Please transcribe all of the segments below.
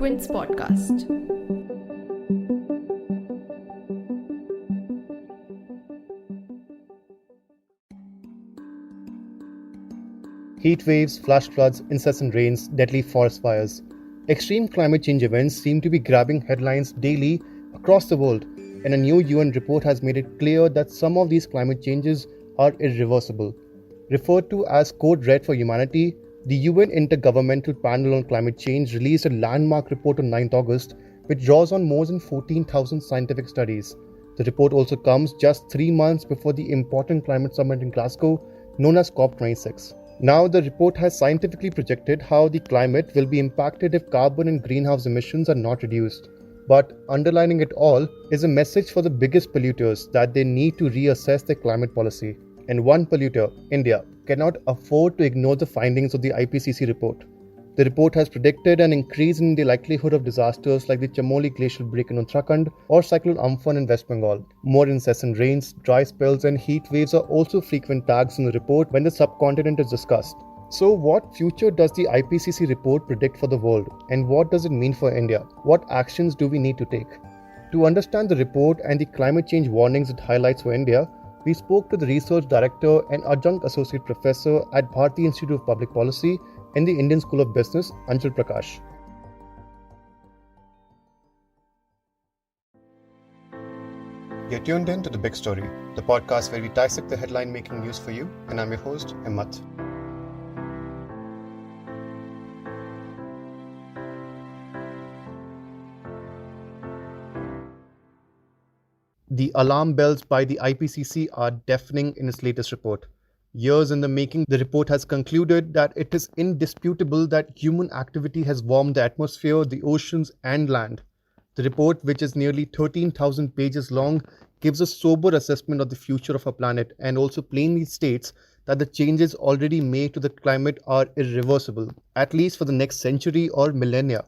Quint's podcast. Heatwaves, flash floods, incessant rains, deadly forest fires. Extreme climate change events seem to be grabbing headlines daily across the world, and a new UN report has made it clear that some of these climate changes are irreversible. Referred to as Code Red for Humanity, the UN Intergovernmental Panel on Climate Change released a landmark report on 9th August, which draws on more than 14,000 scientific studies. The report also comes just 3 months before the important climate summit in Glasgow, known as COP26. Now, the report has scientifically projected how the climate will be impacted if carbon and greenhouse emissions are not reduced. But underlining it all is a message for the biggest polluters that they need to reassess their climate policy. And one polluter, India, cannot afford to ignore the findings of the IPCC report. The report has predicted an increase in the likelihood of disasters like the Chamoli glacial break in Uttarakhand or Cyclone Amphan in West Bengal. More incessant rains, dry spells and heat waves are also frequent tags in the report when the subcontinent is discussed. So what future does the IPCC report predict for the world, and what does it mean for India? What actions do we need to take? To understand the report and the climate change warnings it highlights for India, we spoke to the Research Director and Adjunct Associate Professor at Bharati Institute of Public Policy in the Indian School of Business, Anshul Prakash. You're tuned in to The Big Story, the podcast where we dissect the headline-making news for you, and I'm your host, Himmat. The alarm bells by the IPCC are deafening in its latest report. Years in the making, the report has concluded that it is indisputable that human activity has warmed the atmosphere, the oceans, and land. The report, which is nearly 13,000 pages long, gives a sober assessment of the future of our planet and also plainly states that the changes already made to the climate are irreversible, at least for the next century or millennia.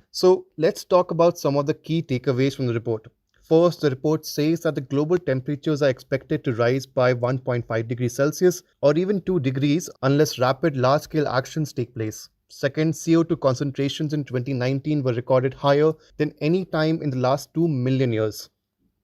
So, let's talk about some of the key takeaways from the report. First, the report says that the global temperatures are expected to rise by 1.5 degrees Celsius or even 2 degrees unless rapid large-scale actions take place. Second, CO2 concentrations in 2019 were recorded higher than any time in the last 2 million years.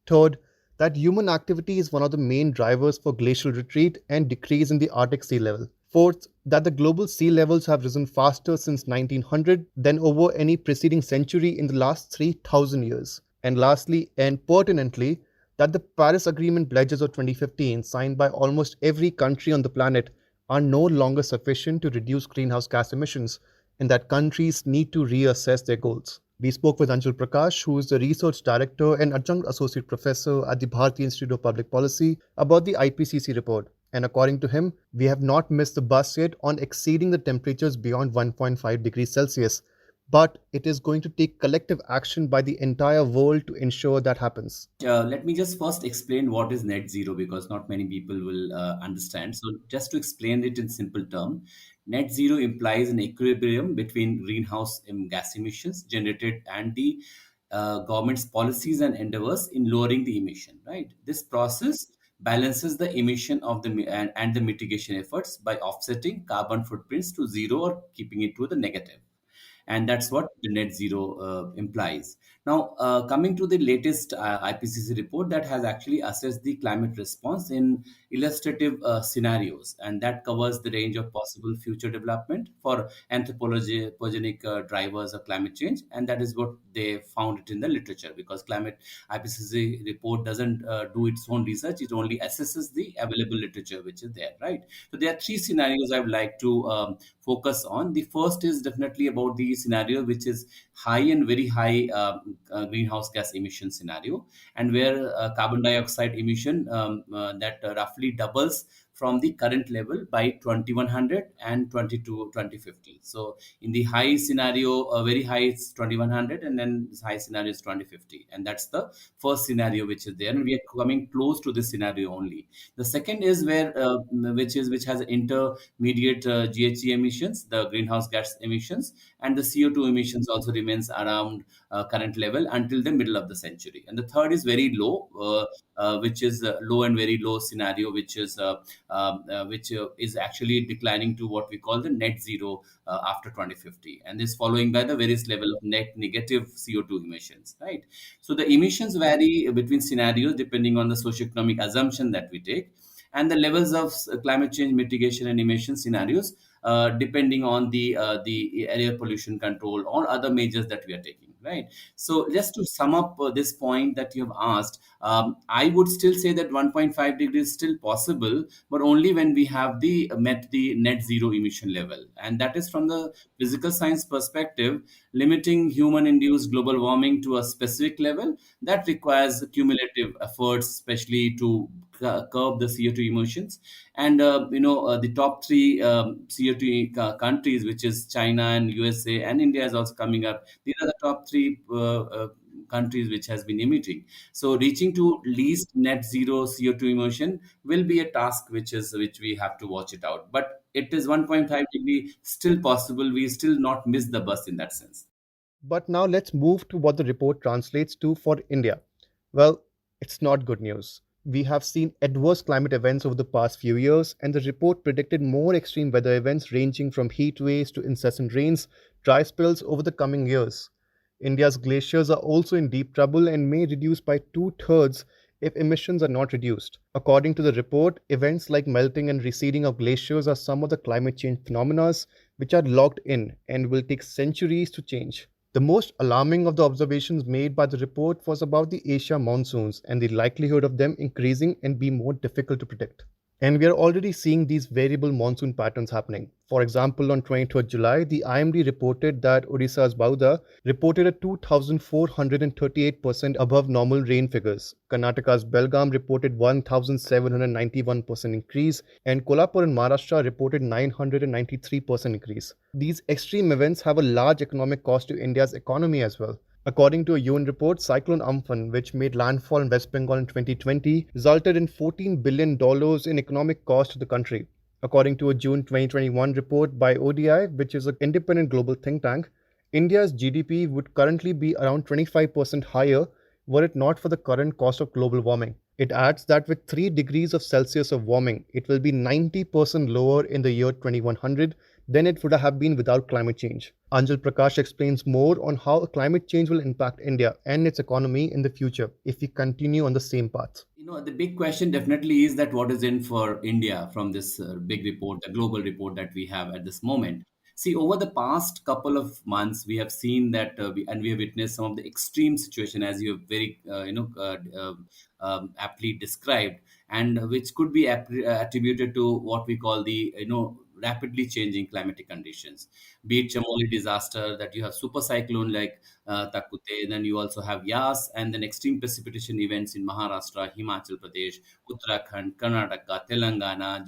Third, that human activity is one of the main drivers for glacial retreat and decrease in the Arctic sea level. Fourth, that the global sea levels have risen faster since 1900 than over any preceding century in the last 3,000 years. And lastly, and pertinently, that the Paris Agreement pledges of 2015, signed by almost every country on the planet, are no longer sufficient to reduce greenhouse gas emissions, and that countries need to reassess their goals. We spoke with Anshul Prakash, who is the Research Director and Adjunct Associate Professor at the Bharati Institute of Public Policy, about the IPCC report. And according to him, we have not missed the bus yet on exceeding the temperatures beyond 1.5 degrees Celsius. But it is going to take collective action by the entire world to ensure that happens. Let me just first explain what is net zero because not many people will understand. So, just to explain it in simple terms, net zero implies an equilibrium between greenhouse gas emissions generated and the government's policies and endeavors in lowering the emission. Right, this process balances the emission of and the mitigation efforts by offsetting carbon footprints to zero or keeping it to the negative, and that's what the net zero implies. Now, coming to the latest IPCC report that has actually assessed the climate response in illustrative scenarios, and that covers the range of possible future development for anthropogenic drivers of climate change, and that is what they found it in the literature because climate IPCC report doesn't do its own research; it only assesses the available literature which is there, right? So there are three scenarios I would like to focus on. The first is definitely about the scenario which is high and very high greenhouse gas emission scenario, and where carbon dioxide emission that roughly doubles from the current level by 2100 and 2050. So in the high scenario, very high is 2100, and then this high scenario is 2050, and that's the first scenario which is there, and we are coming close to this scenario only. The second is where which has intermediate GHG emissions, the greenhouse gas emissions, and the CO2 emissions also remains around current level until the middle of the century. And the third is very low, which is low and very low scenario, which is which is actually declining to what we call the net zero after 2050, and this following by the various level of net negative CO2 emissions, right? So the emissions vary between scenarios depending on the socioeconomic assumption that we take, and the levels of climate change mitigation and emission scenarios depending on the air pollution control or other measures that we are taking, right? So just to sum up this point that you have asked, I would still say that 1.5 degrees is still possible, but only when we have the met the net zero emission level, and that is from the physical science perspective. Limiting human induced global warming to a specific level, that requires cumulative efforts, especially to curb the CO2 emissions. And the top three CO2 countries, which is China and USA and India, is also coming up. These are the top three countries which has been emitting. So reaching to least net zero CO2 emission will be a task which we have to watch it out. But it is 1.5 degree still possible. We still not miss the bus in that sense. But now let's move to what the report translates to for India. Well, it's not good news. We have seen adverse climate events over the past few years, and the report predicted more extreme weather events ranging from heat waves to incessant rains, dry spells over the coming years. India's glaciers are also in deep trouble and may reduce by two-thirds if emissions are not reduced. According to the report, events like melting and receding of glaciers are some of the climate change phenomena which are locked in and will take centuries to change. The most alarming of the observations made by the report was about the Asia monsoons and the likelihood of them increasing and be more difficult to predict. And we are already seeing these variable monsoon patterns happening. For example, on 23rd July, the IMD reported that Odisha's Bauda reported a 2,438% above normal rain figures. Karnataka's Belgaum reported 1,791% increase, and Kolhapur in Maharashtra reported 993% increase. These extreme events have a large economic cost to India's economy as well. According to a UN report, Cyclone Amphan, which made landfall in West Bengal in 2020, resulted in $14 billion in economic cost to the country. According to a June 2021 report by ODI, which is an independent global think tank, India's GDP would currently be around 25% higher were it not for the current cost of global warming. It adds that with 3 degrees of Celsius of warming, it will be 90% lower in the year 2100 than it would have been without climate change. Anjal Prakash explains more on how climate change will impact India and its economy in the future if we continue on the same path. The big question definitely is that what is in for India from this big report, the global report that we have at this moment. See, over the past couple of months, we have seen that, we have witnessed some of the extreme situation, as you have very, aptly described, and which could be attributed to what we call the, rapidly changing climatic conditions, be it Chamoli disaster, that you have super cyclone like Takute, then you also have Yas, and then extreme precipitation events in Maharashtra, Himachal Pradesh, Uttarakhand, Karnataka, Telangana,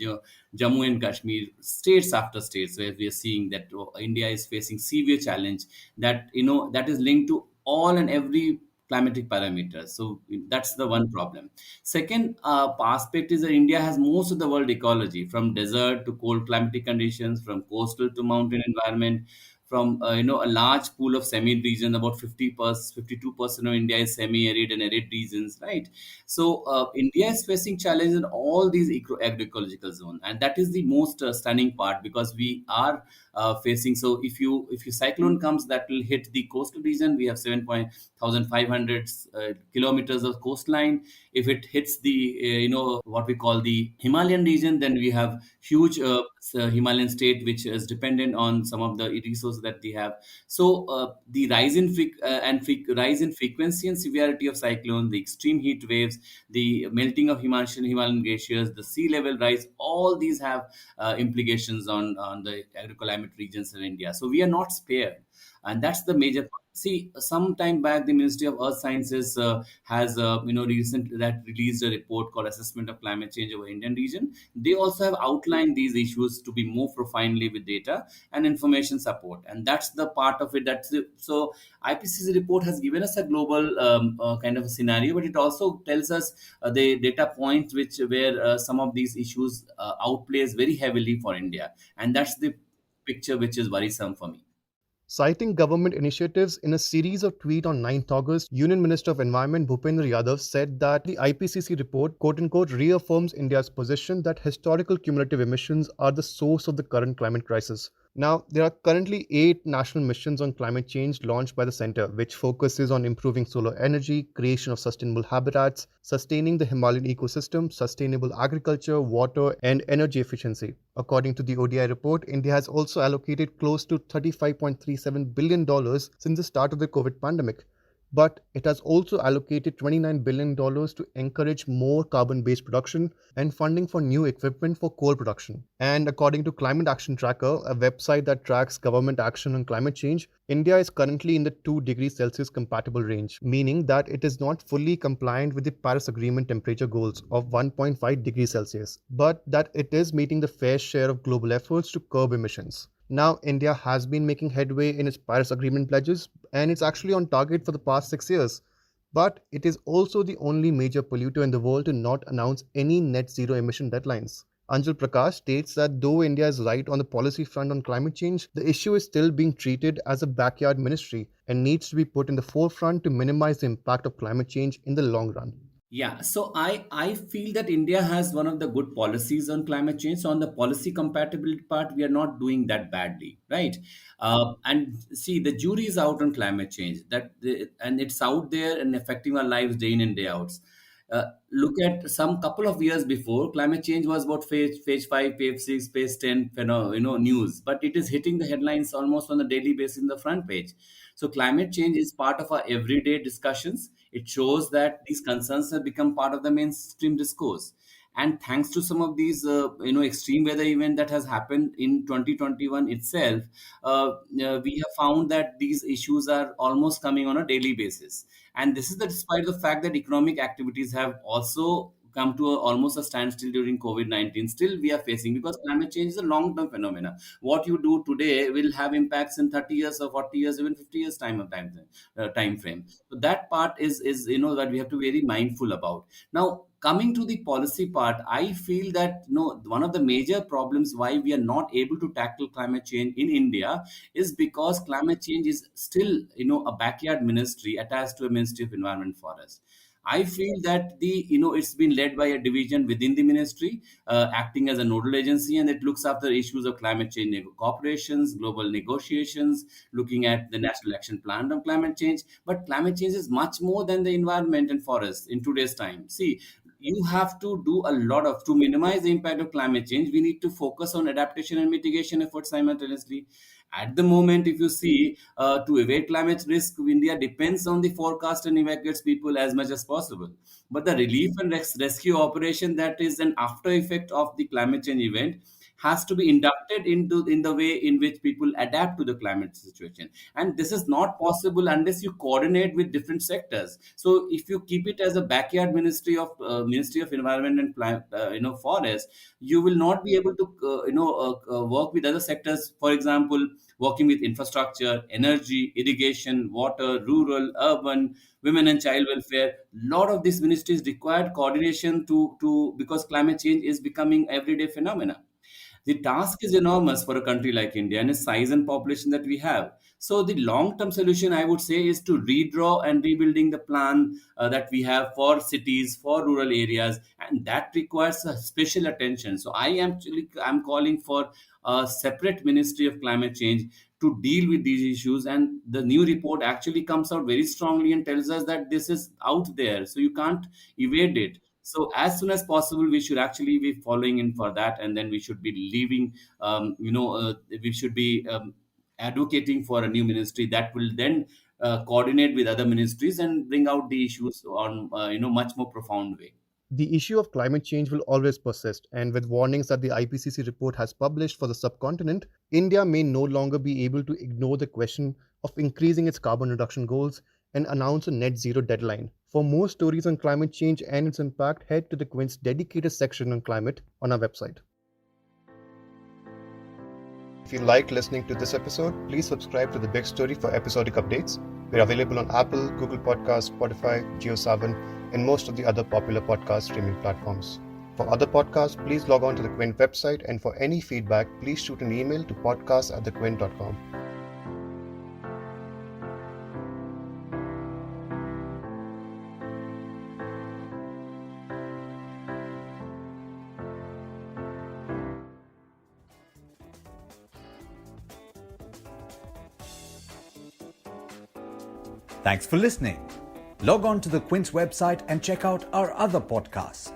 Jammu and Kashmir, states after states, where we are seeing that India is facing severe challenge that that is linked to all and every climatic parameters. So that's the one problem. Second aspect is that India has most of the world ecology, from desert to cold climatic conditions, from coastal to mountain environment, from a large pool of semi-arid region. About 52% of India is semi-arid and arid regions, right? So India is facing challenges in all these agroecological zones, and that is the most stunning part, because we are facing. So if you cyclone comes, that will hit the coastal region. We have 7,500 kilometers of coastline. If it hits the what we call the Himalayan region, then we have huge Himalayan state which is dependent on some of the resources that they have. So the rise in frequency and severity of cyclones, the extreme heat waves, the melting of Himalayan glaciers, the sea level rise, all these have implications on the agroclimate regions in India. So we are not spared, and that's the major point. See, some time back, the Ministry of Earth Sciences has, recent that released a report called "Assessment of Climate Change over Indian Region." They also have outlined these issues to be more profoundly with data and information support, and that's the part of it. So IPCC report has given us a global kind of a scenario, but it also tells us the data points where some of these issues outplays very heavily for India, and that's the picture which is worrisome for me. Citing government initiatives in a series of tweets on 9th August, Union Minister of Environment Bhupendra Yadav said that the IPCC report, quote-unquote, reaffirms India's position that historical cumulative emissions are the source of the current climate crisis. Now, there are currently 8 national missions on climate change launched by the center, which focuses on improving solar energy, creation of sustainable habitats, sustaining the Himalayan ecosystem, sustainable agriculture, water, and energy efficiency. According to the ODI report, India has also allocated close to $35.37 billion since the start of the COVID pandemic. But it has also allocated $29 billion to encourage more carbon-based production and funding for new equipment for coal production. And according to Climate Action Tracker, a website that tracks government action on climate change, India is currently in the 2 degrees Celsius compatible range, meaning that it is not fully compliant with the Paris Agreement temperature goals of 1.5 degrees Celsius, but that it is meeting the fair share of global efforts to curb emissions. Now, India has been making headway in its Paris Agreement pledges, and it's actually on target for the past 6 years. But it is also the only major polluter in the world to not announce any net zero emission deadlines. Anjal Prakash states that though India is right on the policy front on climate change, the issue is still being treated as a backyard ministry and needs to be put in the forefront to minimize the impact of climate change in the long run. Yeah, so I feel that India has one of the good policies on climate change. So on the policy compatibility part, we are not doing that badly, right? And see, the jury is out on climate change. And it's out there and affecting our lives day in and day out. Look at some couple of years before, climate change was about phase 5, phase 6, phase 10, news, but it is hitting the headlines almost on a daily basis in the front page. So climate change is part of our everyday discussions. It shows that these concerns have become part of the mainstream discourse. And thanks to some of these, extreme weather event that has happened in 2021 itself, we have found that these issues are almost coming on a daily basis. And this is despite the fact that economic activities have also come to almost a standstill during COVID-19. Still, we are facing, because climate change is a long-term phenomena. What you do today will have impacts in 30 years or 40 years, even 50 years time frame. So that part is that we have to be very mindful about. Now, coming to the policy part, I feel that one of the major problems why we are not able to tackle climate change in India is because climate change is still a backyard ministry attached to a Ministry of Environment and Forest. I feel that it's been led by a division within the ministry, acting as a nodal agency, and it looks after issues of climate change cooperations, global negotiations, looking at the national action plan on climate change. But climate change is much more than the environment and forests in today's time. See, you have to do a lot of to minimize the impact of climate change. We need to focus on adaptation and mitigation efforts simultaneously. At the moment, if you see, to evade climate risk, India depends on the forecast and evacuates people as much as possible. But the relief and rescue operation that is an after effect of the climate change event has to be inducted into in the way in which people adapt to the climate situation, and this is not possible unless you coordinate with different sectors. So if you keep it as a backyard Ministry of Environment and Forest, you will not be able to work with other sectors. For example, working with infrastructure, energy, irrigation, water, rural, urban, women and child welfare. Lot of these ministries required coordination to because climate change is becoming everyday phenomena. The task is enormous for a country like India and the size and population that we have. So the long-term solution, I would say, is to redraw and rebuilding the plan that we have for cities, for rural areas, and that requires special attention. So I'm calling for a separate Ministry of Climate Change to deal with these issues. And the new report actually comes out very strongly and tells us that this is out there, so you can't evade it. So as soon as possible, we should actually be following in for that, and then we should be leaving. We should be advocating for a new ministry that will then coordinate with other ministries and bring out the issues on much more profound way. The issue of climate change will always persist, and with warnings that the IPCC report has published for the subcontinent, India may no longer be able to ignore the question of increasing its carbon reduction goals and announce a net zero deadline. For more stories on climate change and its impact, head to the Quint's dedicated section on climate on our website. If you liked listening to this episode, please subscribe to The Big Story for episodic updates. We're available on Apple, Google Podcasts, Spotify, JioSaavn, and most of the other popular podcast streaming platforms. For other podcasts, please log on to the Quint website, and for any feedback, please shoot an email to podcast@thequint.com. Thanks for listening. Log on to the Quint's website and check out our other podcasts.